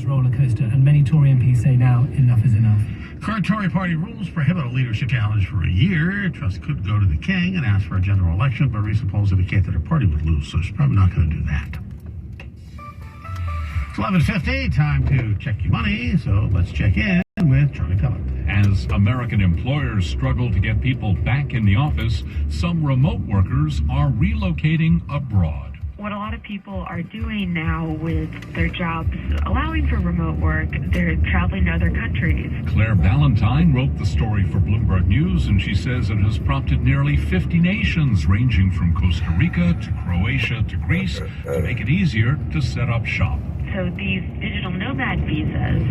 roller coaster, and many Tory MPs say now enough is enough. Current Tory party rules prohibit a leadership challenge for a year. Truss could go to the king and ask for a general election, but recent polls indicate that her party would lose, so she's probably not going to do that. It's 11:50, time to check your money, so let's check in with Charlie Pellet. As American employers struggle to get people back in the office, some remote workers are relocating abroad. What a lot of people are doing now with their jobs, allowing for remote work, they're traveling to other countries. Claire Ballantyne wrote the story for Bloomberg News, and she says it has prompted nearly 50 nations, ranging from Costa Rica to Croatia to Greece, to make it easier to set up shop. So these digital nomad visas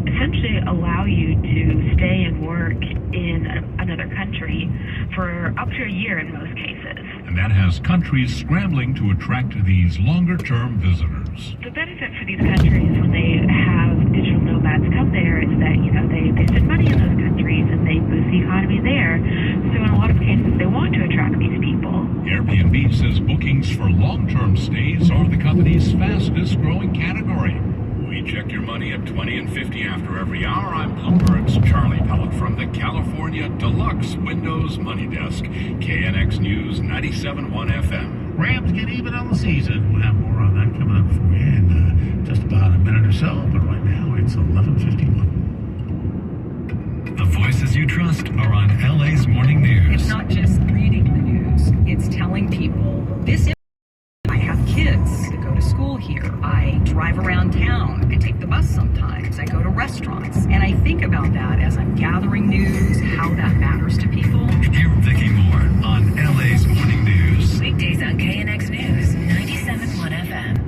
essentially allow you to stay and work in another country for up to a year in most cases. And that has countries scrambling to attract these longer-term visitors. The benefit for these countries when they have digital nomads come there is that, they spend money in those countries and they boost the economy there. So in a lot of cases, they want to attract these people. Airbnb says bookings for long-term stays are the company's fastest-growing category. We check your money at 20 and 50 after every hour. I'm Bloomberg's Charlie Pellet from the California Deluxe Windows Money Desk, KNX News 97.1 FM. Rams get even on the season. We'll have more on that coming up for you in just about a minute or so, but right now it's 11:51. The voices you trust are on LA's Morning News. It's not just reading the news, it's telling people this is. I have kids that go to school here. I drive around town. I take the bus sometimes. I go to restaurants. And I think about that as I'm gathering news, how that matters to people. Hear Vicki Moore on LA's Morning News. Weekdays on KNX News 97.1 FM.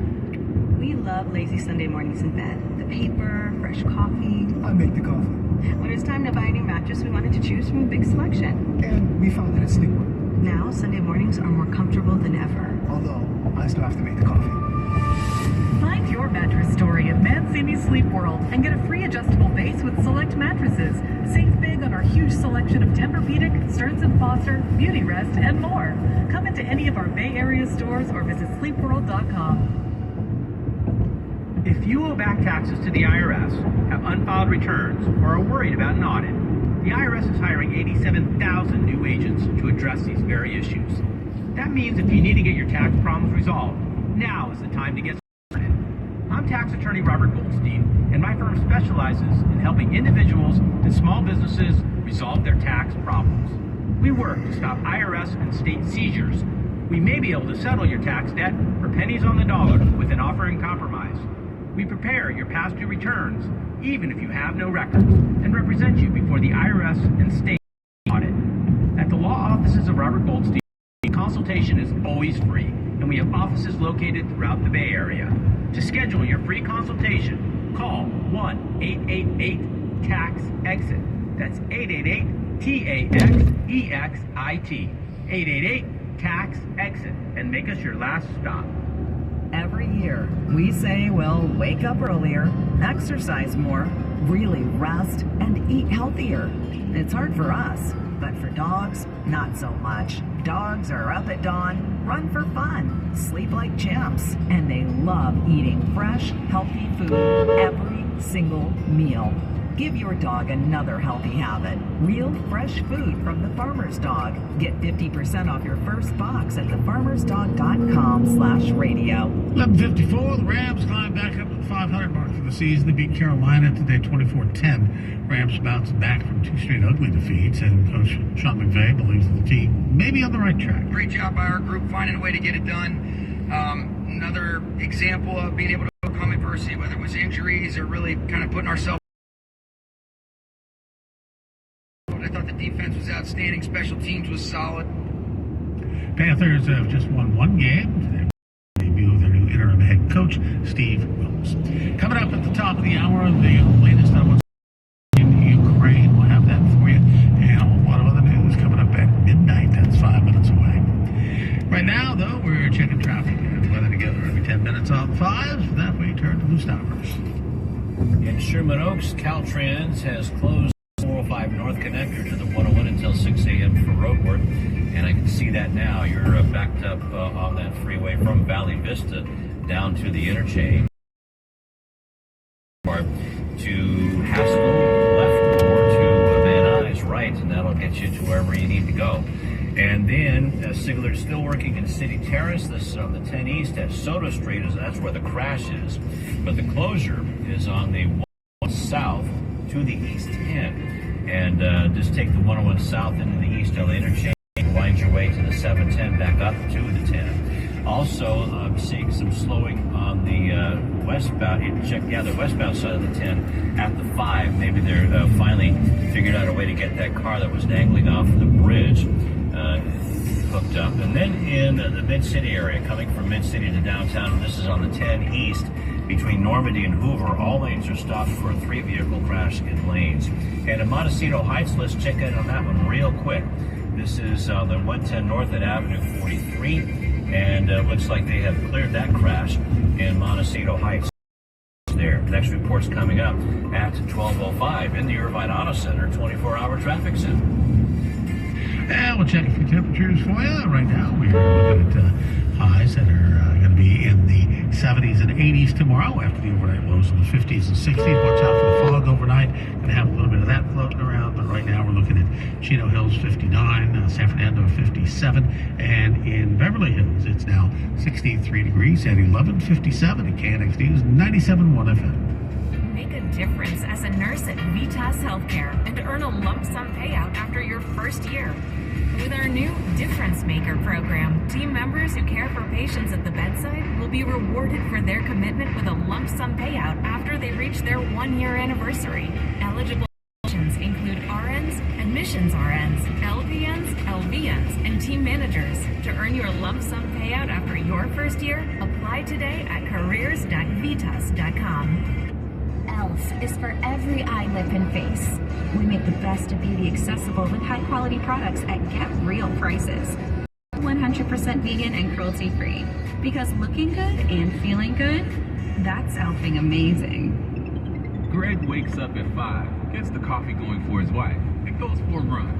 We love lazy Sunday mornings in bed. The paper, fresh coffee. I make the coffee. When it's time to buy a new mattress, we wanted to choose from a big selection. And we found that it's sleepwear. Now, Sunday mornings are more comfortable than ever. Although, I still have to make the coffee. Find your mattress story at Mancini Sleep World and get a free adjustable base with select mattresses. Save big on our huge selection of Tempur-Pedic, Stearns & Foster, Beauty Rest, and more. Come into any of our Bay Area stores or visit sleepworld.com. If you owe back taxes to the IRS, have unfiled returns, or are worried about an audit, the IRS is hiring 87,000 new agents to address these very issues. That means if you need to get your tax problems resolved, now is the time to get started. I'm tax attorney Robert Goldstein, and my firm specializes in helping individuals and small businesses resolve their tax problems. We work to stop IRS and state seizures. We may be able to settle your tax debt for pennies on the dollar with an offer in compromise. We prepare your past due returns, even if you have no records, and represent you before the IRS and state audit. At the law offices of Robert Goldstein, consultation is always free, and we have offices located throughout the Bay Area. To schedule your free consultation, call 1-888-TAX-EXIT. That's 888-TAX-EXIT. 888-TAX-EXIT, and make us your last stop. Every year, we say, well, wake up earlier, exercise more, really rest, and eat healthier. It's hard for us, but for dogs, not so much. Dogs are up at dawn, run for fun, sleep like champs, and they love eating fresh, healthy food every single meal. Give your dog another healthy habit. Real fresh food from the Farmer's Dog. Get 50% off your first box at thefarmersdog.com/radio. 11:54, the Rams climb back up to the 500 mark for the season. They beat Carolina today 24-10. Rams bounced back from two straight ugly defeats, and Coach Sean McVay believes that the team may be on the right track. Great job by our group finding a way to get it done. Another example of being able to overcome adversity, whether it was injuries or really kind of putting ourselves. I thought the defense was outstanding. Special teams was solid. Panthers have just won one game. Today, debut of their new interim head coach, Steve Wills. Coming up at the top of the hour, the latest on what's in Ukraine. We'll have that for you. And a whole lot of other news coming up at midnight. That's 5 minutes away. Right now, though, we're checking traffic and weather together every 10 minutes on the 5s. That way, turn to Loose Hours. In Sherman Oaks, Caltrans has closed 405 North Connector to the 101 until 6 a.m. for road work, and I can see that now. You're backed up on that freeway from Valley Vista down to the interchange. to Haskell left or to Van Nuys right, and that'll get you to wherever you need to go. And then Sigler is still working in City Terrace. This is on the 10 East at Soda Street. That's where the crash is. But the closure is on the 101 South to the East 10. And just take the 101 South into the East LA interchange and wind your way to the 710 back up to the 10. Also, I'm seeing some slowing on the westbound. The westbound side of the 10 at the 5. Maybe they're finally figured out a way to get that car that was dangling off the bridge hooked up. And then in the Mid-City area, coming from Mid-City to downtown, and this is on the 10 East, between Normandy and Hoover, all lanes are stopped for a 3-vehicle crash in lanes. And in Montecito Heights, let's check in on that one real quick. This is the 110 North at Avenue 43, and looks like they have cleared that crash in Montecito Heights. There. Next report's coming up at 12:05 in the Irvine Auto Center 24-hour traffic center. And we'll check a few temperatures for you. Right now, we are looking at highs that are going to be in the 70s and 80s tomorrow after the overnight lows in the 50s and 60s. Watch out for the fog overnight. Going to have a little bit of that floating around, but right now we're looking at Chino Hills 59, San Fernando 57, and in Beverly Hills it's now 63 degrees at 11:57 at KNX News 97.1 FM. Make a difference as a nurse at Vitas Healthcare and earn a lump sum payout after your first year. With our new Difference Maker program, team members who care for patients at the bedside will be rewarded for their commitment with a lump sum payout after they reach their 1-year anniversary. Eligible positions include RNs, admissions RNs, LPNs, LVNs, and team managers. To earn your lump sum payout after your first year, apply today at careers.vitas.com. ELF is for every eye, lip, and face. We make the best of beauty accessible with high-quality products at Get Real prices. 100% vegan and cruelty-free. Because looking good and feeling good, that's elfing amazing. Greg wakes up at 5, gets the coffee going for his wife, and goes for a run.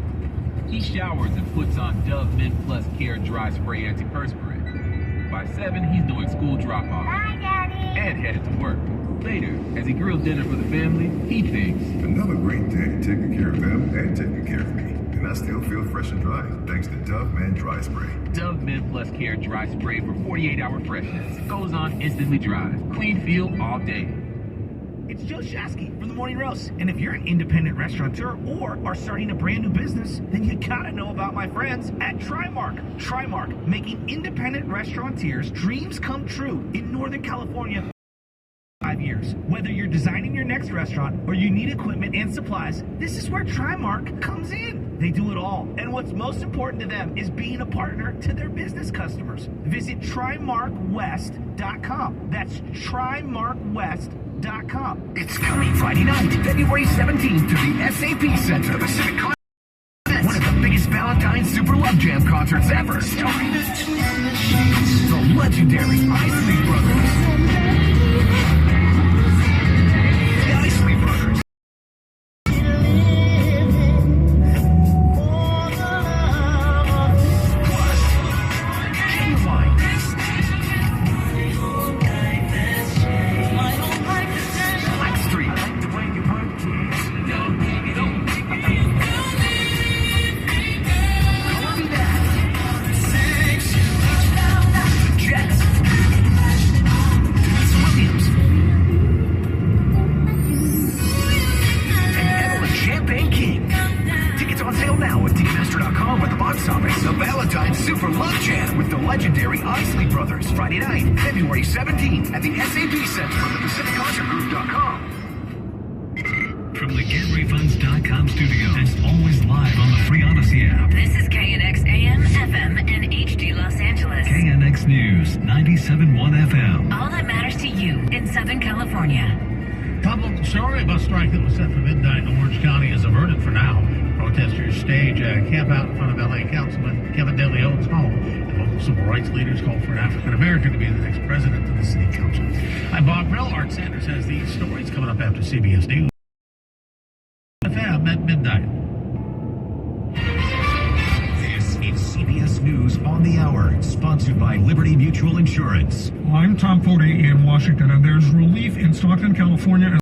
He showers and puts on Dove Mint Plus Care Dry Spray Antiperspirant. By 7, he's doing school drop-off. Bye, Daddy. And headed to work. Later, as he grills dinner for the family, he thinks, another great day taking care of them and taking care of me. And I still feel fresh and dry, thanks to Dove Mint Dry Spray. Dove Mint Plus Care Dry Spray for 48-hour freshness. Goes on instantly dry. Clean feel all day. It's Joe Shasky from the Morning Roast. And if you're an independent restaurateur or are starting a brand new business, then you gotta know about my friends at Trimark. Trimark, making independent restaurateurs' dreams come true in Northern California. 5 years. Whether you're designing your next restaurant or you need equipment and supplies, this is where Trimark comes in. They do it all. And what's most important to them is being a partner to their business customers. Visit TrimarkWest.com. That's TrimarkWest.com. It's coming Friday night, February 17th to the SAP Center, Pacific Continent. One of the biggest Valentine's Super Love Jam concerts ever. Starring the legendary Isley Brothers. Super Love Jam with the legendary Isley Brothers. Friday night, February 17th at the SAP Center on the PacificConcertGroup.com. From the GetRefunds.com studio, and always live on the free Odyssey app. This is KNX AM, FM, and HD Los Angeles. KNX News, 97.1 FM. All that matters to you in Southern California. Public story bus strike that was set for midnight in Orange County is averted for now. Protesters stage a camp out in front of LA Councilman Kevin De Leon's home. And local civil rights leaders call for an African American to be the next president of the city council. I'm Bob Brill. Art Sanders has these stories coming up after CBS News. FM at midnight. This is CBS News on the Hour, sponsored by Liberty Mutual Insurance. I'm Tom Foti in Washington, and there's relief in Stockton, California.